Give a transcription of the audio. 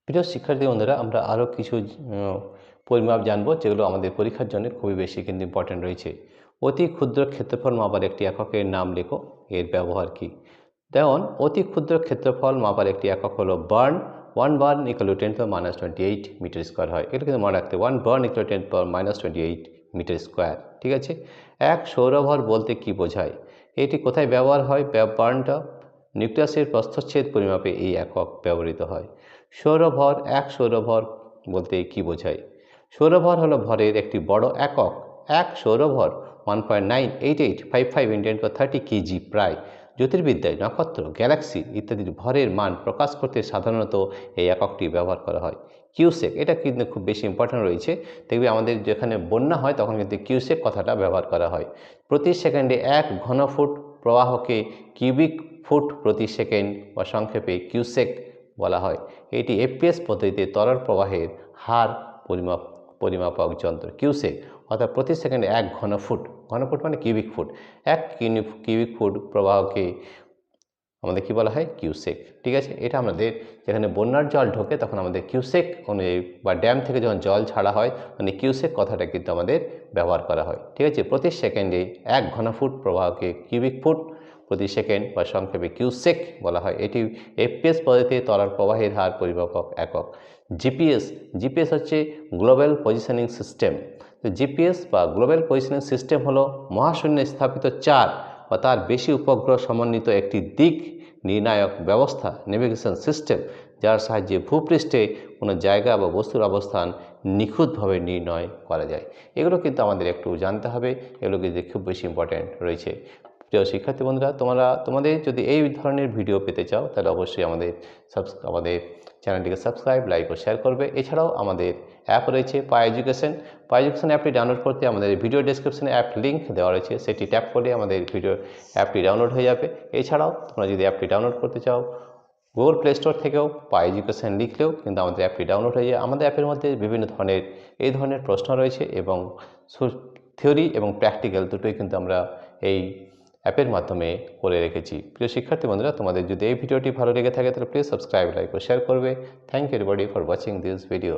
প্রিয় শিক্ষার্থী বন্ধুরা, আমরা আরও কিছু পরিমাপ জানবো যেগুলো আমাদের পরীক্ষার জন্য খুবই বেশি কিন্তু ইম্পর্টেন্ট রয়েছে। অতি ক্ষুদ্র ক্ষেত্রফল মাপার একটি এককের নাম লেখো, এর ব্যবহার কি? যেমন অতি ক্ষুদ্র ক্ষেত্রফল মাপার একটি একক হলো barn. 1 barn equal to 10⁻28 metre square হয়। এটা কিন্তু মনে রাখতে, 1 barn equal to 10⁻28 metre square. ঠিক আছে। এক সৌরভর বলতে কি বোঝায়? এটি কোথায় ব্যবহার হয়? বার্নটা নিউক্লিয়াসের প্রস্থচ্ছেদ পরিমাপে এই একক ব্যবহৃত হয়। সৌরভর, এক সৌরভর বলতে কি বোঝায়? সৌরভর হলো ভরের একটি বড় একক। এক সৌরভর 1.98855 × 10⁻30 কেজি প্রায়। জ্যোতির্বিদ্যায় নক্ষত্র, গ্যালাক্সি ইত্যাদির ভরের মান প্রকাশ করতে সাধারণত এই এককটি ব্যবহার করা হয়। কিউসেক, এটা কিন্তু খুব বেশি ইম্পর্টেন্ট রয়েছে। দেখবে আমাদের যেখানে বন্যা হয় তখন কিন্তু কিউসেক কথাটা ব্যবহার করা হয়। প্রতি সেকেন্ডে 1 ঘনফুট প্রবাহকে কিউবিক ফুট প্রতি সেকেন্ড বা সংক্ষেপে কিউসেক বলা হয়। এটি এফপিএস পদ্ধতিতে তরল প্রবাহের হার পরিমাপক যন্ত্র। কিউসেক অর্থাৎ প্রতি সেকেন্ডে 1 ঘনফুট, ঘনফুট মানে কিউবিক ফুট, 1 কিউবিক ফুট প্রবাহকে আমাদের কি বলা হয়? কিউসেক। ঠিক আছে। এটা আমাদের যেখানে বন্যার জল ঢোকে তখন আমাদের কিউসেক অনুযায়ী বা ড্যাম থেকে যখন জল ছাড়া হয় মানে কিউসেক কথাটা কিন্তু আমাদের ব্যবহার করা হয়। ঠিক আছে। প্রতি সেকেন্ডে 1 ঘনফুট প্রবাহকে কিউবিক ফুট প্রতি সেকেন্ড বা সংক্ষেপে কিউসেক বলা হয়। এটি এফপিএস পদ্ধতিতে তরল প্রবাহের হার পরিমাপক একক। জিপিএস হচ্ছে গ্লোবাল পজিশনিং সিস্টেম। তো জিপিএস বা গ্লোবাল পজিশনিং সিস্টেম হলো মহাশূন্যে স্থাপিত 4 বা তার বেশি উপগ্রহ সমন্বিত একটি দিক নির্ণায়ক ব্যবস্থা, নেভিগেশন সিস্টেম, যার সাহায্যে ভূপৃষ্ঠে কোনো জায়গা বা বস্তুর অবস্থান নিখুঁতভাবে নির্ণয় করা যায়। এগুলো কিন্তু আমাদের একটু জানতে হবে, এগুলো কিন্তু খুব বেশি ইম্পর্ট্যান্ট রয়েছে। প্রিয় শিক্ষার্থী বন্ধুরা, তোমাদের যদি এই ধরনের ভিডিও পেতে চাও তাহলে অবশ্যই আমাদের চ্যানেলটিকে সাবস্ক্রাইব, লাইক ও শেয়ার করবে। এছাড়াও আমাদের অ্যাপ রয়েছে পাই এডুকেশন। পাই এডুকেশন অ্যাপটি ডাউনলোড করতে আমাদের ভিডিও ডেসক্রিপশনে অ্যাপ লিঙ্ক দেওয়া রয়েছে, সেটি ট্যাপ করলে আমাদের অ্যাপটি ডাউনলোড হয়ে যাবে। এছাড়াও তোমরা যদি অ্যাপটি ডাউনলোড করতে চাও গুগল প্লে স্টোর থেকেও পাই এডুকেশন লিখলেও কিন্তু আমাদের অ্যাপটি ডাউনলোড হয়ে যায়। আমাদের অ্যাপের মধ্যে বিভিন্ন ধরনের প্রশ্ন রয়েছে এবং থিওরি এবং প্র্যাকটিক্যাল দুটোই কিন্তু আমরা এই অ্যাপের মাধ্যমে করে রেখেছি। প্রিয় শিক্ষার্থী বন্ধুরা, তোমাদের যদি এই ভিডিওটি ভালো লেগে থাকে তাহলে প্লিজ সাবস্ক্রাইব, লাইক ও শেয়ার করবে। Thank you everybody for watching this video.